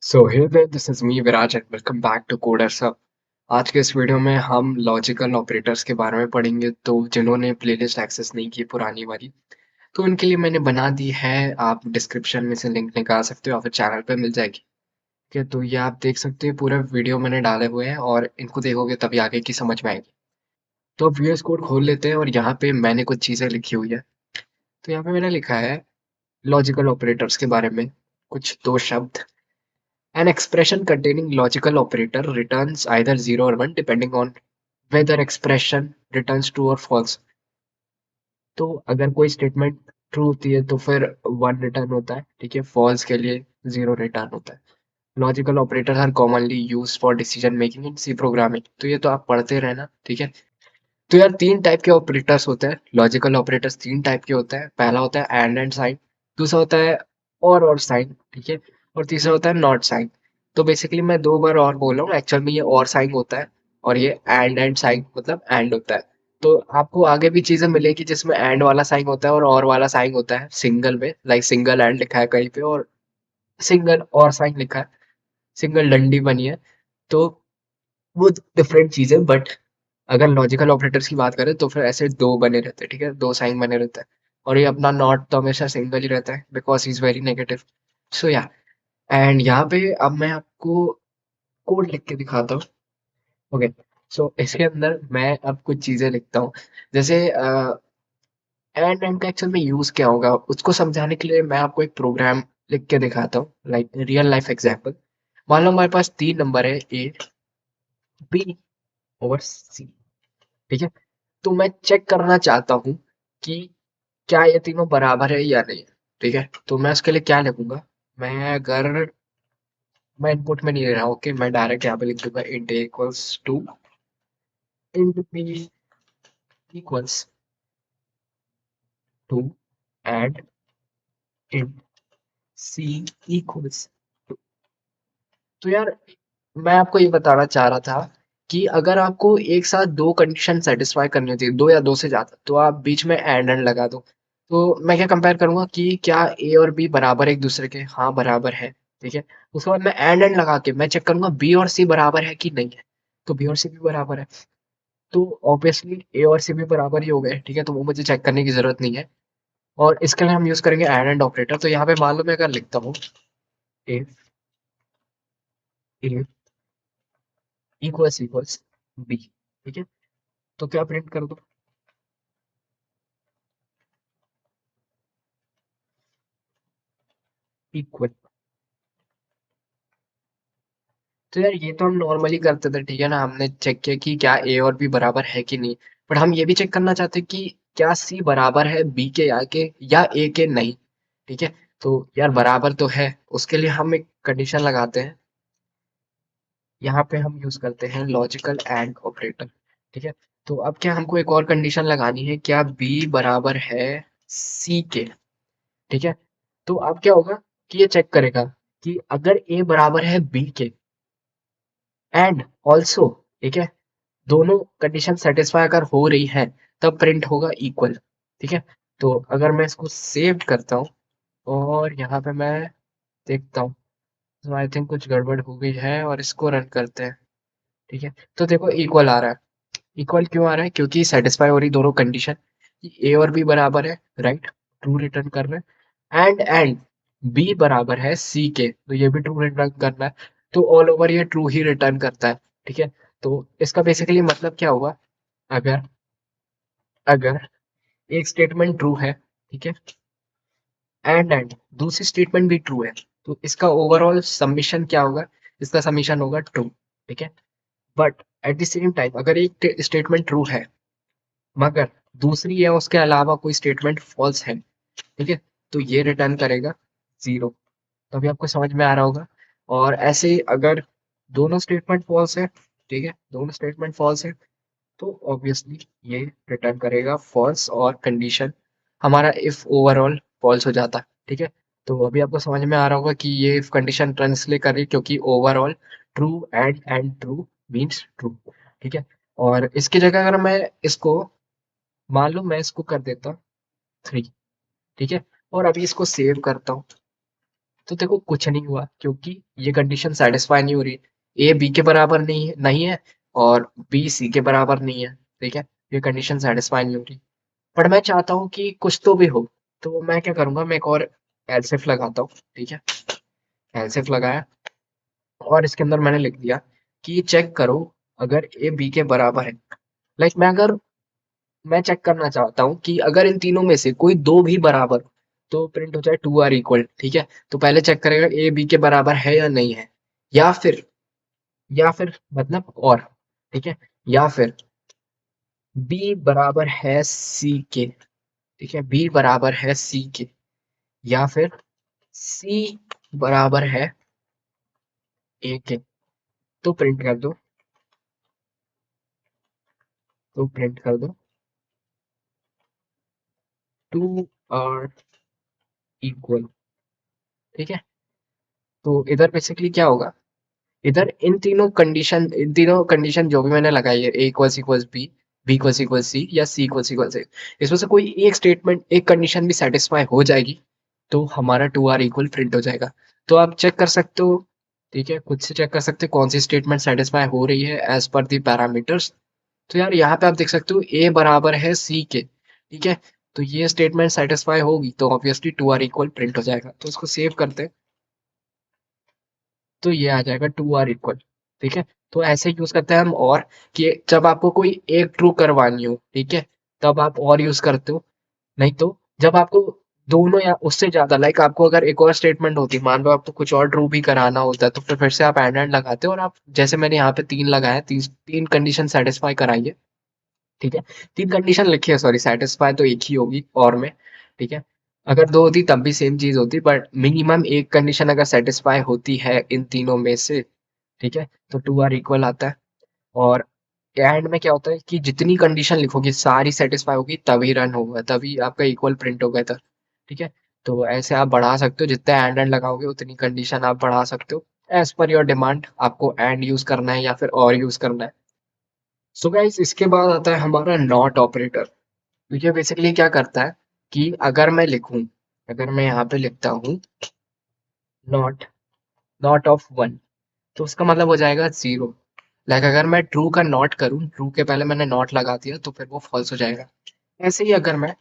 So hey there, this is me Viraj and welcome back to coder सब। आज के इस वीडियो में हम लॉजिकल ऑपरेटर्स के बारे में पढ़ेंगे। तो जिन्होंने प्लेलिस्ट एक्सेस नहीं की पुरानी वाली, तो उनके लिए मैंने बना दी है। आप डिस्क्रिप्शन में से लिंक निकाल सकते हो या फिर चैनल पे मिल जाएगी। ठीक है, तो ये आप देख सकते हो, पूरा वीडियो मैंने डाले हुए हैं और इनको देखोगे तभी आगे की समझ में आएगी। तो अब वीएस कोड खोल लेते हैं और यहाँ पे मैंने कुछ चीज़ें लिखी हुई है। तो यहाँ पे मैंने लिखा है लॉजिकल ऑपरेटर्स के बारे में कुछ दो शब्द। An expression containing logical operator returns either 0 or 1 depending on whether expression returns true or false। तो अगर कोई स्टेटमेंट ट्रू होती है तो फिर 1 रिटर्न होता है, ठीक है। फॉल्स के लिए 0 रिटर्न होता है। Logical operator are commonly used for decision making in C programming. तो ये तो आप पढ़ते रहना, ठीक है। तो यार तीन टाइप के ऑपरेटर्स होते हैं। लॉजिकल ऑपरेटर्स तीन टाइप के होते हैं। पहला होता है एंड साइन, दूसरा होता है और साइन, ठीक है, और तीसरा होता है नॉट साइन। तो बेसिकली मैं दो बार और बोल रहा हूँ, एक्चुअल में ये और साइन होता है और ये एंड साइन मतलब एंड होता है। तो आपको आगे भी चीजें मिलेगी जिसमें एंड वाला साइन होता है और वाला साइन होता है सिंगल में, लाइक सिंगल एंड लिखा है कहीं पे और सिंगल और साइन लिखा है, सिंगल डंडी बनी है। तो वो डिफरेंट चीज़ है, बट अगर लॉजिकल ऑपरेटर्स की बात करें तो फिर ऐसे दो बने रहते हैं, ठीक है, दो साइन बने रहते हैं। और ये अपना नॉट तो हमेशा सिंगल ही रहता है because he is very negative. So yeah, and यहाँ पे अब मैं आपको कोड लिख के दिखाता हूँ। ओके, सो इसके अंदर मैं अब कुछ चीज़ें लिखता हूँ, जैसे एंड का एक्चुअल में यूज़ क्या होगा उसको समझाने के लिए मैं आपको एक प्रोग्राम लिख के दिखाता हूँ, लाइक रियल लाइफ एग्जाम्पल। मान लो हमारे पास तीन नंबर है, ए बी और सी, ठीक है। तो मैं चेक करना चाहता हूँ कि क्या ये तीनों बराबर है या नहीं, ठीक है। तो मैं उसके लिए क्या लिखूंगा, मैं अगर मैं इनपुट में नहीं ले रहा हूँ, ओके, मैं डायरेक्ट यहाँ पे लिख दूंगा int A equals to int B equals to and int C equals. तो यार मैं आपको ये बताना चाह रहा था कि अगर आपको एक साथ दो कंडीशन सेटिस्फाई करनी होती है, दो या दो से ज्यादा, तो आप बीच में एंड लगा दो। तो मैं क्या कंपेयर करूंगा कि क्या ए और बी बराबर है एक दूसरे के, हाँ बराबर है, ठीक है। उसके बाद मैं एंड लगा के मैं चेक करूंगा बी और सी बराबर है कि नहीं है। तो बी और सी भी बराबर है, तो ऑब्वियसली ए और सी भी बराबर ही हो गए, ठीक है। तो वो मुझे चेक करने की जरूरत नहीं है। और इसके लिए हम यूज करेंगे एंड ऑपरेटर। तो यहाँ पे मान लो मैं अगर लिखता हूँ इफ ए इक्वल्स बी, ठीक है, तो क्या प्रिंट कर दो, इक्वल। तो यार ये तो हम नॉर्मली करते थे, ठीक है ना, हमने चेक किया कि क्या ए और बी बराबर है कि नहीं। बट हम ये भी चेक करना चाहते हैं कि क्या सी बराबर है बी के आगे या ए के नहीं, ठीक है। तो यार बराबर तो है, उसके लिए हम एक कंडीशन लगाते हैं। यहाँ पे हम यूज करते हैं लॉजिकल एंड ऑपरेटर, ठीक है। तो अब क्या हमको एक और कंडीशन लगानी है, क्या बी बराबर है सी के, ठीक है। तो अब क्या होगा कि ये चेक करेगा कि अगर ए बराबर है बी के एंड ऑल्सो, ठीक है, दोनों कंडीशन सेटिस्फाई अगर हो रही है तब प्रिंट होगा इक्वल, ठीक है। तो अगर मैं इसको सेव करता हूँ और यहाँ पे मैं देखता हूँ, तो आई थिंक कुछ गड़बड़ हो गई है और इसको रन करते हैं, ठीक है। तो देखो इक्वल आ रहा है। इक्वल क्यों आ रहा है, क्योंकि सेटिस्फाई हो रही दोनों कंडीशन, ए और बी बराबर है, राइट, ट्रू रिटर्न कर रहे हैं। एंड बी बराबर है सी के, तो ये भी ट्रू रिटर्न करना है। तो ऑल ओवर ये ट्रू ही रिटर्न करता है, ठीक है। तो इसका बेसिकली मतलब क्या हुआ, अगर अगर एक स्टेटमेंट ट्रू है, ठीक है, एंड दूसरी स्टेटमेंट भी ट्रू है, तो इसका ओवरऑल सबमिशन क्या होगा, इसका सबमिशन होगा ट्रू, ठीक है। But at the same time अगर एक स्टेटमेंट ट्रू है मगर दूसरी या उसके अलावा कोई स्टेटमेंट फॉल्स है, ठीक है, तो ये रिटर्न करेगा जीरो। तो अभी आपको समझ में आ रहा होगा। और ऐसे ही अगर दोनों स्टेटमेंट फॉल्स है, ठीक है, दोनों स्टेटमेंट फॉल्स है, तो ऑब्वियसली ये रिटर्न करेगा फॉल्स और कंडीशन हमारा इफ ओवरऑल फॉल्स हो जाता, ठीक है। तो अभी आपको समझ में आ रहा होगा कि ये इफ कंडीशन टर्न इसलिए कर रही है क्योंकि overall true and true means true, ठीक है। और इसकी जगह अगर मैं इसको मान लो मैं इसको कर देता हूँ थ्री, ठीक है, और अभी इसको सेव करता हूँ। तो देखो कुछ नहीं हुआ क्योंकि ये कंडीशन सेटिस्फाई नहीं हो रही। ए बी के बराबर नहीं है और बी सी के बराबर नहीं है। ठीक है, ये कंडीशन सेटिस्फाई नहीं हो रही। पर मैं चाहता हूँ कि कुछ तो भी हो, तो मैं क्या करूंगा, मैं एक और एलसिफ लगाता हूँ। ठीक है, एलसिफ लगाया और इसके अंदर मैंने लिख दिया कि चेक करो अगर ए बी के बराबर है। लाइक मैं चेक करना चाहता हूँ कि अगर इन तीनों में से कोई दो भी बराबर हो, तो प्रिंट हो जाए टू आर इक्वल। ठीक है, तो पहले चेक करेगा ए बी के बराबर है या नहीं है, या फिर मतलब और, ठीक है, या फिर बी बराबर है सी के। ठीक है, बी बराबर है सी के, या फिर सी बराबर है ए के। तो प्रिंट कर दो, तो प्रिंट कर दो टू आर इक्वल। ठीक है, तो इधर बेसिकली क्या होगा, इधर इन तीनों कंडीशन जो भी मैंने लगाई है, a equals equals b equals equals c या सी इक्वल्स इक्वल्स ए, इसमें से कोई एक स्टेटमेंट एक कंडीशन भी सेटिस्फाई हो जाएगी तो हमारा टू आर इक्वल प्रिंट हो जाएगा। तो आप चेक कर सकते हो, ठीक है, खुद से चेक कर सकते हो कौन सी स्टेटमेंट सेटिस्फाई हो रही है एज पर दी पैरामीटर्स। तो यार यहाँ पे आप देख सकते हो ए बराबर है सी के। ठीक है, तो ये स्टेटमेंट सेटिस्फाई होगी तो obviously two are equal print हो जाएगा। तो इसको सेव करते हैं, तो ये आ जाएगा टू आर इक्वल। ठीक है, तो ऐसे यूज करते हैं हम। और कि जब आपको कोई एक ट्रू करवानी हो, ठीक है, तब आप और यूज करते हो। नहीं तो जब आपको दोनों या उससे ज्यादा, लाइक आपको अगर एक और स्टेटमेंट होती, मान लो आपको कुछ और ट्रू भी कराना होता है, तो फिर से आप एंड लगाते हो और आप जैसे मैंने यहाँ पे तीन लगाया, तीन तीन कंडीशन सेटिस्फाई कराइए। ठीक है, तीन कंडीशन लिखी है, सॉरी सेटिस्फाई तो एक ही होगी और में। ठीक है, अगर दो होती तब भी सेम चीज होती, बट मिनिमम एक कंडीशन अगर सेटिस्फाई होती है इन तीनों में से, ठीक है, तो टू आर इक्वल आता है। और एंड में क्या होता है कि जितनी कंडीशन लिखोगी सारी सेटिस्फाई होगी तभी रन होगा, तभी आपका इक्वल प्रिंट होगा इधर। ठीक है, तो ऐसे आप बढ़ा सकते हो, जितने एंड लगाओगे उतनी कंडीशन आप बढ़ा सकते हो एज पर योर डिमांड, आपको एंड यूज करना है या फिर और यूज करना है। सो गाइस, इसके बाद आता है हमारा नॉट ऑपरेटर। तो ये बेसिकली क्या करता है कि अगर मैं लिखूं, अगर मैं यहाँ पे लिखता हूँ नॉट, नॉट ऑफ वन, तो उसका मतलब हो जाएगा जीरो। लाइक अगर मैं ट्रू का नॉट करूँ, ट्रू के पहले मैंने नॉट लगा दिया तो फिर वो फॉल्स हो जाएगा। ऐसे ही अगर मैं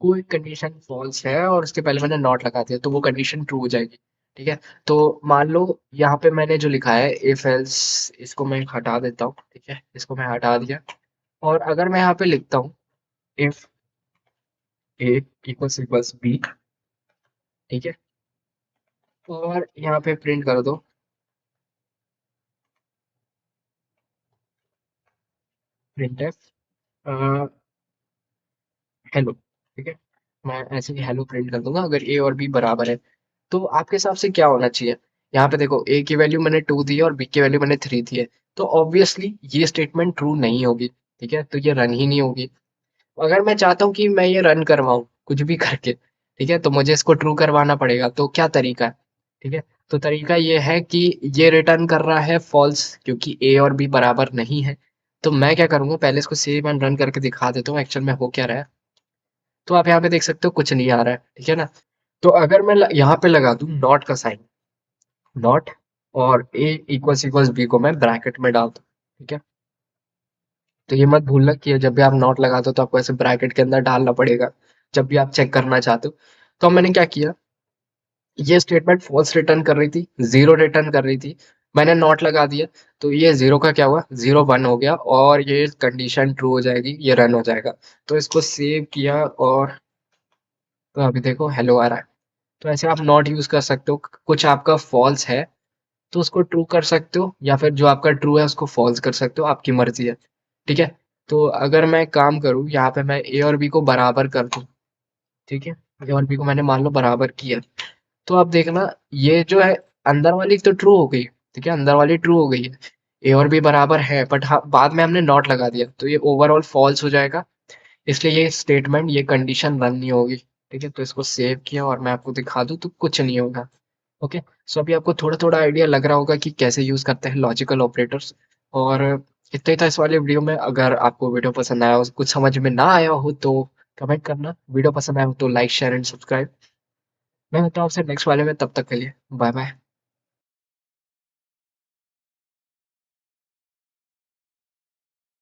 कोई कंडीशन फॉल्स है और उसके पहले मैंने नॉट लगा दिया तो वो कंडीशन ट्रू हो जाएगी। ठीक है, तो मान लो यहाँ पे मैंने जो लिखा है इफ एल्स, इसको मैं हटा देता हूँ। ठीक है, इसको मैं हटा दिया और अगर मैं यहाँ पे लिखता हूँ if A equals equals B, ठीक है, और यहाँ पे प्रिंट कर दो प्रिंट हेलो। ठीक है, मैं ऐसे ही हेलो प्रिंट कर दूंगा अगर ए और बी बराबर है। तो आपके हिसाब से क्या होना चाहिए, यहाँ पे देखो ए की वैल्यू मैंने टू दी है और बी की वैल्यू मैंने थ्री दी है, तो ऑब्वियसली ये स्टेटमेंट ट्रू नहीं होगी। ठीक है, तो ये रन ही नहीं होगी। अगर मैं चाहता हूँ कि मैं ये रन करवाऊँ कुछ भी करके, ठीक है, तो मुझे इसको ट्रू करवाना पड़ेगा। तो क्या तरीका है, ठीक है, तो तरीका ये है कि ये रिटर्न कर रहा है फॉल्स क्योंकि ए और बी बराबर नहीं है। तो मैं क्या करूंगा, पहले इसको सेव एंड रन करके दिखा देता हूँ एक्चुअल में हो क्या रहा है। तो आप यहाँ पे देख सकते हो कुछ नहीं आ रहा है, ठीक है ना। तो अगर मैं यहाँ पे लगा दूं नॉट का साइन, नॉट, और ए इक्वल्स इक्वल्स बी को मैं ब्रैकेट में डाल दूं, ठीक है, तो ये मत भूलना कि जब भी आप नॉट लगाते हो तो आपको ऐसे ब्रैकेट के अंदर डालना पड़ेगा जब भी आप चेक करना चाहते हो। तो मैंने क्या किया, ये स्टेटमेंट फॉल्स रिटर्न कर रही थी, जीरो रिटर्न कर रही थी, मैंने नॉट लगा दिया, तो ये जीरो का क्या हुआ, जीरो वन हो गया और ये कंडीशन ट्रू हो जाएगी, ये रन हो जाएगा। तो इसको सेव किया और तो अभी देखो हेलो आ रहा है। तो ऐसे आप नॉट यूज कर सकते हो, कुछ आपका फॉल्स है तो उसको ट्रू कर सकते हो या फिर जो आपका ट्रू है उसको फॉल्स कर सकते हो, आपकी मर्जी है। ठीक है, तो अगर मैं काम करूँ यहाँ पे मैं ए और बी को बराबर कर दूं, ठीक है, ए और बी को मैंने मान लो बराबर किया, तो आप देखना ये जो है अंदर वाली तो ट्रू हो गई। ठीक है, अंदर वाली ट्रू हो गई है, ए और बी बराबर है, बट हाँ बाद में हमने नॉट लगा दिया तो ये ओवरऑल फॉल्स हो जाएगा। इसलिए ये स्टेटमेंट ये कंडीशन रन नहीं होगी। ठीक है, तो इसको सेव किया और मैं आपको दिखा दूं तो कुछ नहीं होगा। ओके, सो अभी आपको थोड़ा थोड़ा आइडिया लग रहा होगा कि कैसे यूज करते हैं लॉजिकल ऑपरेटर्स। और इतना ही था इस वाले वीडियो में। अगर आपको वीडियो पसंद आया हो, कुछ समझ में ना आया हो तो कमेंट करना, वीडियो पसंद आया हो तो लाइक शेयर एंड सब्सक्राइब। मैं मिलता हूँ आपसे नेक्स्ट वाले में, तब तक के लिए बाय बाय।